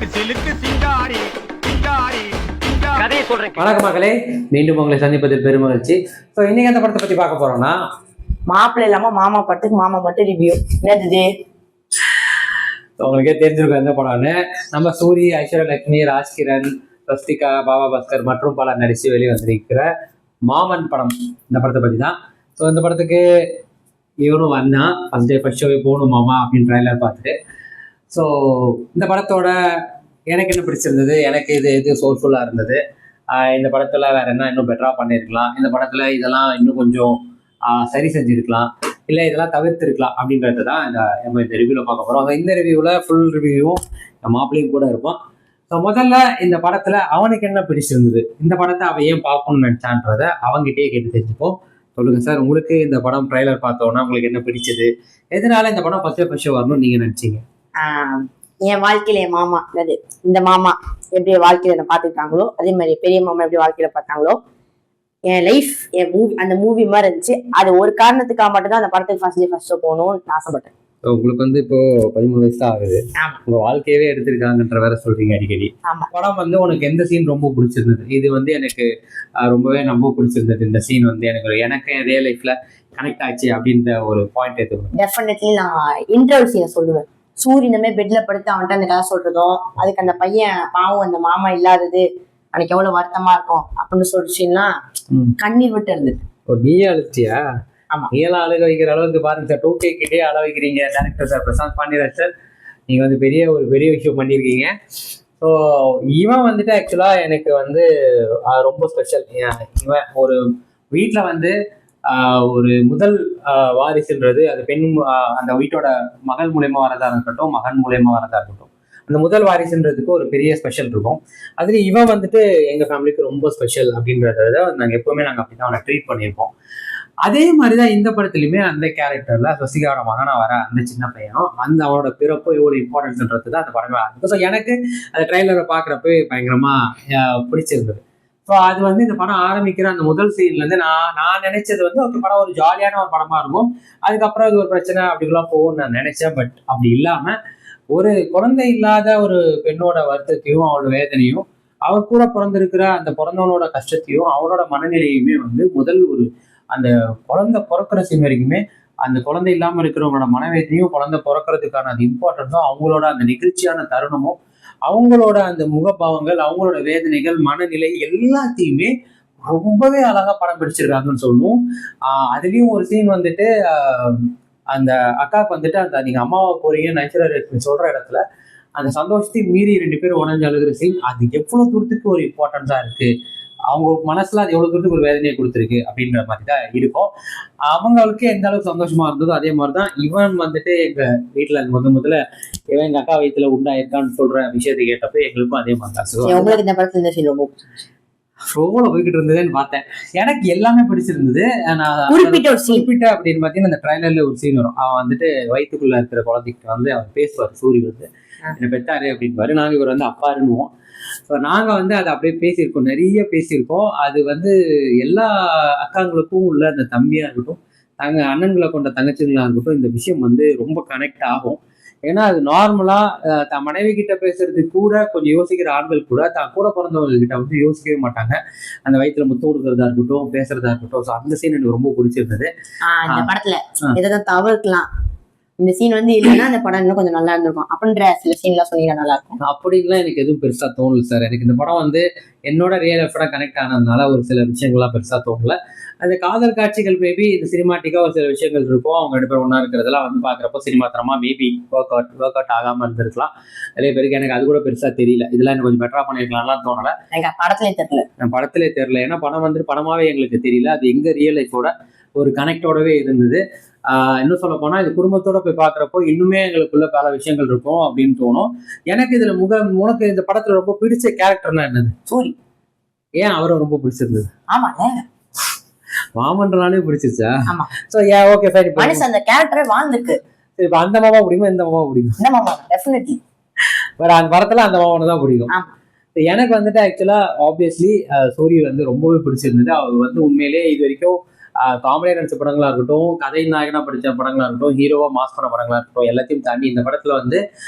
சிலுக்கு சிலுக்கு சிங்காரி சிங்காரி கதையை சொல்றேன். வணக்கம் மக்களே, மீண்டும் உங்களை சந்திப்பதில் பெருமகிழ்ச்சி. ஸோ இன்னைக்கு அந்த படத்தை பத்தி பார்க்க போறோம்னா, மாப்பிள்ளை இல்லாம மாமா பட்டு ரிவ்யூ. என்னது உங்களுக்கே தெரிஞ்சிருக்கும் எந்த படம்னு. நம்ம சூரி, ஐஸ்வர்யலட்சுமி, ராஜ்கிரண், ஸ்வஸ்திகா, பாபா பாஸ்கர் மற்றும் பலர் நடிச்சு வெளியே வந்திருக்கிற மாமன் படம். இந்த படத்தை பத்தி தான். ஸோ இந்த படத்துக்கு இவனும் வந்தான். ஃபர்ஸ்ட் ஷோவே போகணும் மாமா அப்படின்னு ட்ரைலர் பார்த்துட்டு. ஸோ இந்த படத்தோட எனக்கு என்ன பிடிச்சிருந்தது, எனக்கு இது சோல்ஃபுல்லாக இருந்தது. இந்த படத்தில் வேற என்ன இன்னும் பெட்டராக பண்ணியிருக்கலாம், இந்த படத்தில் இதெல்லாம் இன்னும் கொஞ்சம் சரி செஞ்சுருக்கலாம், இல்லை இதெல்லாம் தவிர்த்துருக்கலாம் அப்படின்றது தான் நம்ம இந்த ரிவ்யூவில் பார்க்க போகிறோம். இந்த ரிவ்யூவில் ஃபுல் ரிவ்யூவும் மாப்பிள்ளையும் கூட இருப்போம். ஸோ முதல்ல இந்த படத்தில் அவனுக்கு என்ன பிடிச்சிருந்தது, இந்த படத்தை அவன் ஏன் பார்க்கணும்னு நினச்சான்றதை அவங்ககிட்டயே கேட்டு தெரிஞ்சுப்போம். சொல்லுங்கள் சார், உங்களுக்கு இந்த படம் ட்ரைலர் பார்த்தோன்னா உங்களுக்கு என்ன பிடிச்சது, எதனால இந்த படம் ஃபர்ஸ்ட் ஷோ வரணும்னு நீங்கள் நினச்சிங்க? என் வாழ்க்கையில என் மாமா, அதாவது இந்த மாமா எப்படி வாழ்க்கையில என்ன பார்த்துக்கிட்டாங்களோ அதே மாதிரி பெரிய மாமா எப்படி வாழ்க்கையில பார்த்தாங்களோ, என் லைஃப் என் மூவி அந்த மூவி மாதிரி இருந்துச்சு. அது ஒரு காரணத்துக்காக மட்டும்தான் அந்த படத்துக்கு ஃபர்ஸ்ட் ஷோ போகணும்னு ஆசைப்பட்டேன். உங்களுக்கு வந்து இப்போ 13 வயசு தான் ஆகுது, உங்க வாழ்க்கையவே எடுத்திருக்காங்கன்ற வேற சொல்றீங்க அடிக்கடி. படம் வந்து உனக்கு எந்த சீன் ரொம்ப பிடிச்சிருந்தது? இது வந்து எனக்கு ரொம்பவே ரொம்ப பிடிச்சிருந்தது. இந்த சீன் வந்து எனக்கு ரியல் லைஃப்ல கனெக்ட் ஆச்சு அப்படின்ற ஒரு பாயிண்ட் எது? டெஃபினெட்லி நான் இன்டர்வல் சீனை சொல்லுவேன். சூரிய இந்த மாதிரி பெட்ல படுத்து அவன்கிட்ட அந்த கதை சொல்றதும், அதுக்கு அந்த பையன் பாவம் அந்த மாமா இல்லாதது எனக்கு எவ்வளவு வருத்தமா இருக்கும் அப்படின்னு சொல்லிச்சுன்னா கண்ணீர் விட்டு இருந்தது. நீயே அழுச்சியா? ஆமா, நீலாம் அழுக வைக்கிற அளவுக்கு பாருங்க சார். 2K கிட்டே அழ வைக்கிறீங்க director sir Prashanth Pandiraj sir. நீங்க வந்து ஒரு பெரிய விஷயம் பண்ணியிருக்கீங்க. ஸோ இவன் வந்துட்டு ஆக்சுவலா எனக்கு வந்து ரொம்ப ஸ்பெஷல். இவன் ஒரு வீட்டில் வந்து ஒரு முதல் வாரிசுன்றது அது பெண், அந்த வீட்டோட மகள் மூலயமா வரதா இருக்கட்டும், மகன் மூலயமா வரதா இருக்கட்டும், அந்த முதல் வாரிசுன்றதுக்கு ஒரு பெரிய ஸ்பெஷல் இருக்கும். அதுல இவன் வந்துட்டு எங்க ஃபேமிலிக்கு ரொம்ப ஸ்பெஷல் அப்படின்றத நாங்கள் எப்பவுமே அப்படிதான் அவனை ட்ரீட் பண்ணியிருப்போம். அதே மாதிரிதான் இந்த படத்துலையுமே அந்த கேரக்டர்ல ஸ்வஸ்திகாவோட மகனா வர அந்த சின்ன பையனும் அவனோட பிறப்பு எவ்வளவு இம்பார்ட்டன்ஸ்ன்றது தான் அந்த படமே ஆரம்பிக்கும். ஸோ எனக்கு அந்த ட்ரெய்லரை பார்க்குறப்ப பயங்கரமா பிடிச்சிருந்தது. ஸோ அது வந்து இந்த படம் ஆரம்பிக்கிற அந்த முதல் சீன்ல இருந்து நான் நினைச்சது வந்து ஒரு படம் ஒரு ஜாலியான ஒரு படமா இருக்கும், அதுக்கப்புறம் இது ஒரு பிரச்சனை அப்படிலாம் போகும்னு நான் நினைச்சேன். பட் அப்படி இல்லாம ஒரு குழந்தை இல்லாத ஒரு பெண்ணோட வருத்தத்தையும் அவளோட வேதனையும், அவ கூட பிறந்திருக்கிற அந்த பிறந்தவனோட கஷ்டத்தையும் அவனோட மனநிலையுமே வந்து முதல் ஒரு அந்த குழந்தை பிறக்கிற சீன் வரைக்குமே அந்த குழந்தை இல்லாம இருக்கிறவங்களோட மனவேதனையும், குழந்தை பிறக்கிறதுக்கான அந்த இம்பார்ட்டன்ஸும், அவங்களோட அந்த நிகழ்ச்சியான தருணமும், அவங்களோட அந்த முகபாவங்கள், அவங்களோட வேதனைகள், மனநிலை எல்லாத்தையுமே ரொம்பவே அழகா படம் பிடிச்சிருக்காங்கன்னு சொல்லணும். அதுலயும் ஒரு சீன் வந்துட்டு அந்த அக்காவுக்கு வந்துட்டு அந்த நீங்க அம்மாவை போறீங்க ஐஸ்வர்யலட்சுமி சொல்ற இடத்துல அந்த சந்தோஷத்தையும் மீறி 2 பேரும் உடஞ்சு அழுகிற சீன், அது எவ்வளவு தூரத்துக்கு ஒரு இம்பார்ட்டன்ஸா இருக்கு, அவங்க மனசுல அது எவ்வளவு தூரத்துக்கு ஒரு வேதனையை கொடுத்துருக்கு அப்படின்ற மாதிரி தான் இருக்கும். அவங்களுக்கு எந்த அளவுக்கு சந்தோஷமா இருந்ததோ அதே மாதிரிதான் இவன் வந்துட்டு எங்க வீட்டுல முதல்ல இவன் எங்க அக்கா வயிற்றுல உண்டாயிருக்கான்னு சொல்ற விஷயத்தை கேட்டப்ப எங்களுக்கும் அதே மாதிரி தான். உங்களுக்கு இந்த படத்துல இந்த சீன் ரொம்ப ரோல போய்கிட்டு இருந்ததுன்னு பார்த்தேன். எனக்கு எல்லாமே பிடிச்சிருந்தது. நான் குறிப்பிட்ட அப்படின்னு பார்த்தீங்கன்னா இந்த ட்ரைலர்ல ஒரு சீன் வரும். அவன் வந்துட்டு வயிற்றுக்குள்ள இருக்கிற குழந்தைக்கு வந்து அவன் பேசுவார், சூரிய வந்து என்னை பெத்தாரு அப்படின்பாரு. நாங்கள் இவர் வந்து அப்பாருன்னுவோம். ஸோ நாங்கள் வந்து அதை அப்படியே பேசியிருக்கோம், நிறைய பேசியிருக்கோம். அது வந்து எல்லா அக்காங்களுக்கும் உள்ள அந்த தம்பியாக இருக்கட்டும், அண்ணன்களை கொண்ட தங்கச்சிங்களா இருக்கட்டும், இந்த விஷயம் வந்து ரொம்ப கனெக்ட் ஆகும். ஏன்னா அது நார்மலா தன் மனைவி கிட்ட பேசுறதுக்கு கூட கொஞ்சம் யோசிக்கிற ஆண்கள் கூட தான் கூட பிறந்தவங்க கிட்ட வந்து யோசிக்கவே மாட்டாங்க. அந்த வயிற்றுல முத்து கொடுக்கறதா இருக்கட்டும், பேசுறதா இருக்கட்டும். ஸோ அந்த சீன் எனக்கு ரொம்ப பிடிச்சிருந்தது. இந்த படத்துல எதாவது தவிர்க்கலாம், இந்த சீன் வந்து இல்லைன்னா அந்த படம் இன்னும் கொஞ்சம் நல்லா இருந்திருக்கும் அப்படின்ற சில சீன்லாம் சொன்னீங்கன்னா நல்லா இருக்கும். அப்படின்லாம் எனக்கு எதுவும் பெருசா தோணல சார். எனக்கு இந்த படம் வந்து என்னோட ரியல் லைஃப்ல கனெக்ட் ஆனதுனால ஒரு சில விஷயங்கள்லாம் பெருசா தோணல. அந்த காதல் காட்சிகள் மேபி இந்த சினிமாட்டிக்கா ஒரு சில விஷயங்கள் இருக்கும், அவங்க 2 பேரும் ஒன்னா இருக்கிறதெல்லாம் வந்து பாக்குறப்போ சினிமாத்திரமா மேபி ஒர்க் அவுட் ஆகாம இருந்திருக்கலாம் நிறைய பேருக்கு. எனக்கு அது கூட பெருசா தெரியல, இதெல்லாம் எனக்கு கொஞ்சம் பெட்டரா பண்ணிருக்கலாம்லாம் தோணல. படத்திலே தெரியல. ஏன்னா படம் வந்து படமாவே எங்களுக்கு தெரியல, அது எங்க ரியல் லைஃபோட ஒரு கனெக்டோடவே இருந்தது. இன்னும் சொல்ல போனா இது குடும்பத்தோட போய் பாக்குறப்போ இன்னுமே எங்களுக்குள்ள பல விஷயங்கள் இருக்கும் அப்படின்னு தோணும். எனக்கு இதுல உனக்கு இந்த படத்துல ரொம்ப பிடிச்ச கேரக்டர்னா என்னது? சூரி. ஏன் அவரை ரொம்ப பிடிச்சிருந்தது? ஆமாங்க, மாமன்றனாலே பிடிச்சிருச்சா? ஆமா. So okay fine. மனுஷன் அந்த கேரக்டரே வாழ்ந்துருக்கு. சரி, இப்ப அந்த மாமா பிடிக்குமா இந்த மாமா பிடிக்கும்? இந்த மாமா டெஃபினெட்லி. வேற அந்த படத்துல அந்த மாமனை தான் பிடிக்கும். எனக்கு வந்துட்டு ஆக்சுவலா ஆப்வியஸ்லி சூரிய வந்து ரொம்பவே பிடிச்சிருந்தது. அவர் வந்து உண்மையிலேயே இது வரைக்கும் காமெடியா நடிச்ச படங்களா இருக்கட்டும், கதை நாயகனா படிச்ச படங்களா இருக்கட்டும், ஹீரோவா மாஸ் பண்ண படங்களா இருக்கட்டும், எல்லாத்தையும் தாண்டி இந்த படத்துல வந்து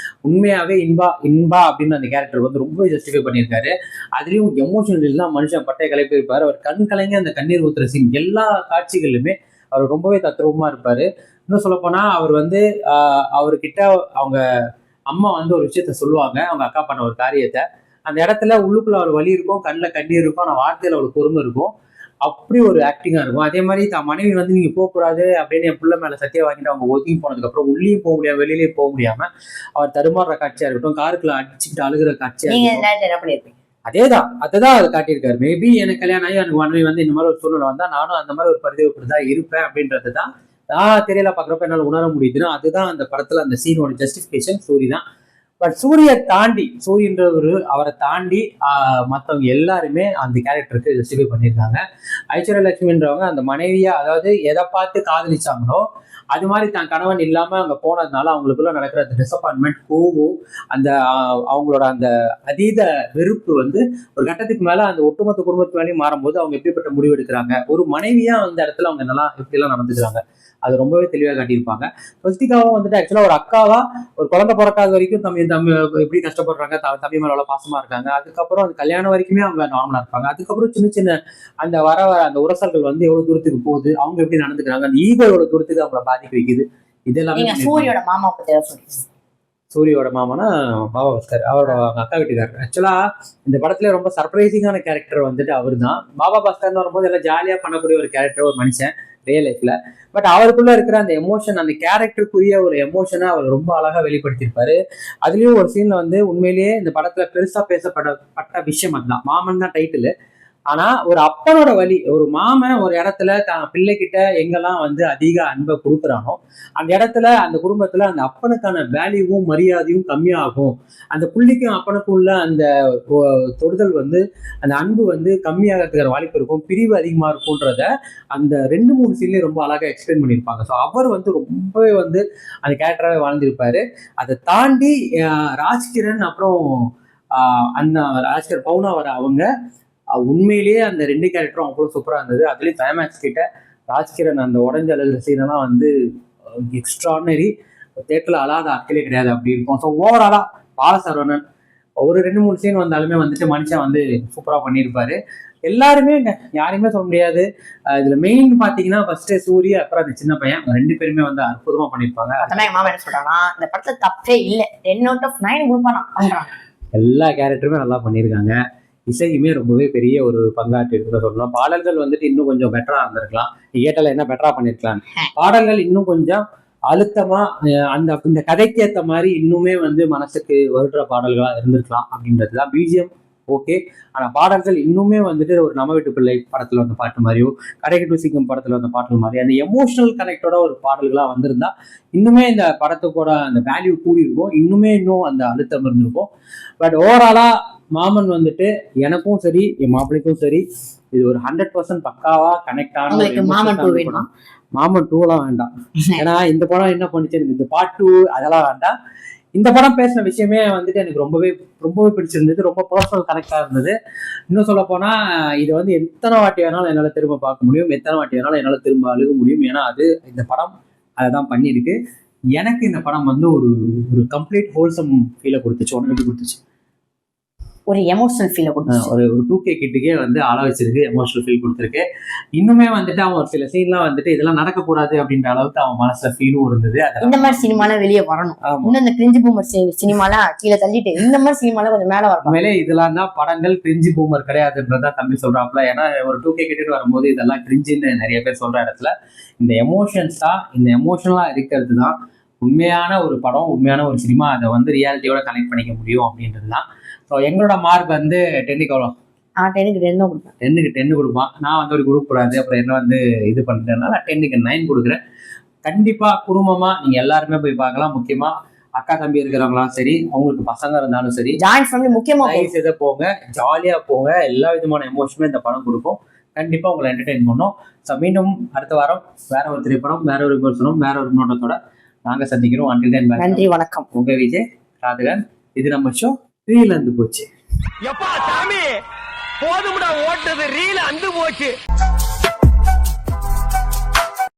உண்மையாவே இன்பா அப்படின்னு அந்த கேரக்டர் வந்து ரொம்ப ஜஸ்டிஃபை பண்ணியிருக்காரு. அதுலயும் எமோஷனல் எல்லாம் மனுஷன் பட்டைய கிளப்பி இருப்பாரு. அவர் கண் கலங்கி அந்த கண்ணீர் ஊத்துற சீன் எல்லா காட்சிகளிலுமே அவர் ரொம்பவே தத்ரூபமா இருப்பாரு. இன்னும் சொல்ல போனா அவர் வந்து அவர்கிட்ட அவங்க அம்மா வந்து ஒரு விஷயத்த சொல்லுவாங்க, அவங்க அக்கா பண்ண ஒரு காரியத்தை. அந்த இடத்துல உள்ளுக்குள்ள அவள் வலி இருக்கும், கண்ணில் கண்ணீர் இருக்கும், ஆனால் வார்த்தையில் அவளுக்கு பொறுமை இருக்கும். அப்படி ஒரு ஆக்டிங்கா இருக்கும். அதே மாதிரி தான் மனைவி வந்து நீங்க போகக்கூடாது அப்படின்னு என் பிள்ளை மேல சத்தியம் வாங்கிட்டு அவங்க ஒதுங்கி போனதுக்கு அப்புறம் உள்ளேயும் போக முடியாம வெளியிலேயும் போக முடியாம அவர் தருமாறுற காட்சியா இருக்கட்டும், காருக்குள்ள அடிச்சுக்கிட்டு அழுகிற காட்சியா இருக்கட்டும், அதேதான் அதை காட்டியிருக்காரு. மேபி எனக்கு கல்யாணம் ஆகி எனக்கு மனைவி வந்து இந்த மாதிரி ஒரு சூழ்நிலை வந்தா நானும் அந்த மாதிரி ஒரு பரிதவிப்புதான் இருப்பேன் அப்படின்றதுதான் நான் தெரியல பாக்குறப்ப என்னால உணர முடியுதுன்னா அதுதான் அந்த படத்துல அந்த சீனோட ஜஸ்டிபிகேஷன். சூரி தான். பட் சூரியை தாண்டி சூரியன்றவர் அவரை தாண்டி மற்றவங்க எல்லாருமே அந்த கேரக்டருக்கு ஜஸ்டிஃபை பண்ணியிருக்காங்க. ஐஸ்வர்யா லட்சுமின்றவங்க அந்த மனைவியா, அதாவது எதை பார்த்து காதலிச்சாங்களோ அது மாதிரி தான் கணவன் இல்லாம அங்க போனதுனால அவங்களுக்குள்ள நடக்கிற அந்த டிசப்பாயின்மெண்ட், கோவம், அந்த அவங்களோட அந்த அதீத வெறுப்பு வந்து ஒரு கட்டத்துக்கு மேல அந்த ஒட்டுமொத்த குடும்பத்து மேலேயும் மாறும்போது அவங்க எப்படிப்பட்ட முடிவு எடுக்கிறாங்க, ஒரு மனைவியா அந்த இடத்துல அவங்க என்னெல்லாம் எப்படிலாம் நடந்துக்கிறாங்க அது ரொம்பவே தெளிவாக காட்டியிருப்பாங்க. ஸ்வஸ்திகாவும் வந்துட்டு ஆக்சுவலா ஒரு அக்காவா ஒரு குழந்தை பிறக்காத வரைக்கும் தம்பி எப்படி கஷ்டப்படுறாங்க, தம்பி மேல எவ்வளவு பாசமா இருக்காங்க. அதுக்கப்புறம் அந்த கல்யாணம் வரைக்குமே அவங்க நார்மலா இருப்பாங்க. அதுக்கப்புறம் சின்ன சின்ன அந்த வர அந்த உரசல்கள் வந்து எவ்வளவு தூரத்துக்கு போகுது, அவங்க எப்படி நடந்துக்கிறாங்க, அந்த ஈகோ எவ்வளவு தூரத்துக்கு அவங்கள பாதிக்க வைக்குது. இதெல்லாம் சூரியோட மாமா பத்தி சூரியோட மாமானா பாபா பாஸ்கர், அவரோட அக்கா வீட்டுக்காரர். ஆக்சுவலா இந்த படத்துல ரொம்ப சர்ப்ரைசிங்கான கேரக்டர் வந்துட்டு அவர் தான். பாபா பாஸ்கர்னு வரும்போது எல்லாம் ஜாலியா பண்ணக்கூடிய ஒரு கேரக்டர், ஒரு மனுஷன் ரியல் லைஃப்ல. பட் அவருக்குள்ள இருக்கிற அந்த எமோஷன், அந்த கேரக்டருக்குரிய ஒரு எமோஷனை அவர் ரொம்ப அழகா வெளிப்படுத்தியிருப்பாரு. அதுலயும் ஒரு சீன்ல வந்து உண்மையிலேயே இந்த படத்துல பெருசா பேசப்பட்ட விஷயம் அதுதான். மாமன் தான் டைட்டில். ஆனா ஒரு அப்பனோட வலி, ஒரு மாமன் ஒரு இடத்துல தான் பிள்ளைகிட்ட எங்கெல்லாம் வந்து அதிக அன்பை கொடுக்குறானோ அந்த இடத்துல அந்த குடும்பத்துல அந்த அப்பனுக்கான வேல்யூவும் மரியாதையும் கம்மியாகும். அந்த புள்ளிக்கும் அப்பனுக்கும் உள்ள அந்த தொடுதல் வந்து அந்த அன்பு வந்து கம்மியாகிறதுக்கு வாய்ப்பு இருக்கும், பிரிவு அதிகமா இருக்கும்ன்றத அந்த 2-3 சீன்லயும் ரொம்ப அழகா எக்ஸ்பிளைன் பண்ணியிருப்பாங்க. ஸோ அவர் வந்து ரொம்பவே வந்து அந்த கேரக்டராகவே வாழ்ந்திருப்பாரு. அதை தாண்டி ராஜ்கிரண் அப்புறம் அந்த ராஜ்கிரண் பவுனா வர அவங்க உண்மையிலேயே அந்த 2 கேரக்டரும் அவ்வளோ சூப்பராக இருந்தது. அதுலேயும் கிளைமேக்ஸ் கிட்ட ராஜ்கிரண் அந்த உடஞ்ச அழுகிற சீனெல்லாம் வந்து எக்ஸ்ட்ராடனரி. தேட்டரில் அழாத ஆட்களே கிடையாது அப்படி இருக்கும். ஸோ ஓவராலா பாலசரவணன் ஒரு 2-3 சீன் வந்தாலுமே வந்துட்டு மனுஷன் வந்து சூப்பராக பண்ணியிருப்பாரு. எல்லாருமே யாரையுமே சொல்ல முடியாது. இதுல மெயின் பாத்தீங்கன்னா ஃபர்ஸ்ட் சூரிய அப்புறம் அந்த சின்ன பையன் 2 பேருமே வந்து அற்புதமா பண்ணியிருப்பாங்க. மாமா என்ன சொல்றாங்கன்னா இந்த படத்துல தப்பே இல்லை, 10 out of 9 கொடுப்பானா. எல்லா கேரக்டருமே நல்லா பண்ணியிருக்காங்க. இசையுமே ரொம்பவே பெரிய ஒரு பங்காற்றி இருக்குன்னு சொல்லலாம். பாடல்கள் வந்துட்டு இன்னும் கொஞ்சம் பெட்டரா இருந்திருக்கலாம். ஏட்டல என்ன பெட்டரா பண்ணிருக்கலாம். பாடல்கள் இன்னும் கொஞ்சம் அழுத்தமா அந்த இந்த கதைக்கு ஏற்ற மாதிரி இன்னுமே வந்து மனசுக்கு வருடுற பாடல்களா இருந்திருக்கலாம் அப்படின்றதுதான். பிஜிஎம் ஓகே, ஆனா பாடல்கள் இன்னுமே வந்துட்டு ஒரு நம்ம வீட்டு பிள்ளை படத்துல வந்த பாட்டு மாதிரியோ, கடைக்கட்டு சிங்கம் படத்துல வந்த பாட்டு மாதிரியோ அந்த எமோஷனல் கனெக்டோட ஒரு பாடல்களா வந்திருந்தா இன்னுமே இந்த படத்துக்கூட அந்த வேல்யூ கூடி இருக்கும், இன்னும் அந்த அழுத்தம் இருந்திருக்கும். பட் ஓவராலா மாமன் வந்துட்டு எனக்கும் சரி என் மாப்பிள்ளைக்கும் சரி இது ஒரு 100% பக்காவா கனெக்ட் ஆன மாமன் 2 வேண்டாம். ஏன்னா இந்த படம் என்ன பண்ணுச்சு, எனக்கு இந்த பார்ட் 2 அதெல்லாம் வேண்டாம். இந்த படம் பேசின விஷயமே வந்துட்டு எனக்கு ரொம்பவே பிடிச்சிருந்தது, ரொம்ப பர்சனல் கனெக்டா இருந்தது. இன்னும் சொல்ல போனா இது வந்து எத்தனை வாட்டி வேணாலும் என்னால திரும்ப பார்க்க முடியும், எத்தனை வாட்டி வேணாலும் என்னால திரும்ப அழுக முடியும். ஏன்னா இந்த படம் அதைதான் பண்ணியிருக்கு. எனக்கு இந்த படம் வந்து ஒரு கம்ப்ளீட் ஹோல்சம் ஃபீலை கொடுத்துச்சு. உனக்கு எப்படி கொடுத்துச்சு? ஒரு எமோஷனல் ஃபீலை கொடுத்துச்சு. ஒரு 2K கிட்டுக்கே வந்து ஆள வச்சிருக்கு, எமோஷனல் ஃபீல் கொடுத்துருக்கு. இன்னுமே வந்துட்டு அவன் ஒரு சில சீன்லாம் வந்துட்டு இதெல்லாம் நடக்கக்கூடாது அப்படின்ற அளவுக்கு அவன் மனசுல ஃபீலும் இருந்தது. இந்த மாதிரி சினிமாலாம் வெளியே வரணும். இன்னும் இந்த கிரிஞ்சு பூமர் சினிமாலாம் கீழே தள்ளிட்டு இந்த மாதிரி சினிமாலாம் கொஞ்சம் மேல வரணும். மேலே இதெல்லாம் தான் படங்கள் கிரிஞ்சு பூமர் கிடையாதுன்றதான் தம்பி சொல்றாப்ல. ஏன்னா ஒரு 2K கிட்டு வரும்போது இதெல்லாம் கிரிஞ்சுன்னு நிறைய பேர் சொல்ற இடத்துல இந்த எமோஷனலா இருக்கிறது தான் உண்மையான ஒரு படம், உண்மையான ஒரு சினிமா. அதை வந்து ரியாலிட்டியோட கனெக்ட் பண்ணிக்க முடியும் அப்படின்றது தான். ஸோ எங்களோட மார்க் வந்து 10க்கு எவ்வளோ? 10க்கு 10 தான் கொடுப்பேன். 10க்கு 10 கொடுப்பான். நான் வந்து ஒரு கொடுக்கக்கூடாது, அப்புறம் என்ன வந்து இது பண்ணுறதுனால 10க்கு 9 கொடுக்குறேன். கண்டிப்பா குடும்பமா நீங்க எல்லாருமே போய் பார்க்கலாம். முக்கியமா அக்கா தம்பி இருக்கிறவங்களாம் சரி, அவங்களுக்கு பசங்க இருந்தாலும் சரி, ஜாயிண்ட் ஃபேமிலி முக்கியமா போங்க, ஜாலியா போங்க. எல்லா விதமான எமோஷனுமே இந்த படம் கொடுக்கும். கண்டிப்பா உங்களை என்டர்டெயின் பண்ணும். ஸோ மீண்டும் அடுத்த வாரம் வேற ஒரு திரைப்படம், வேற ஒரு விமர்சனம், வேற ஒரு நோட்டத்தோட நாங்க சந்திக்கிறோம். அன்டில் தென் நன்றி, வணக்கம். உங்க விஜய் ராதகன். இது நம்ம ஷோ ரீல் அந்து போச்சு. எப்பா சாமி போதும்டா ஓட்டது, ரீல் அந்து போச்சு.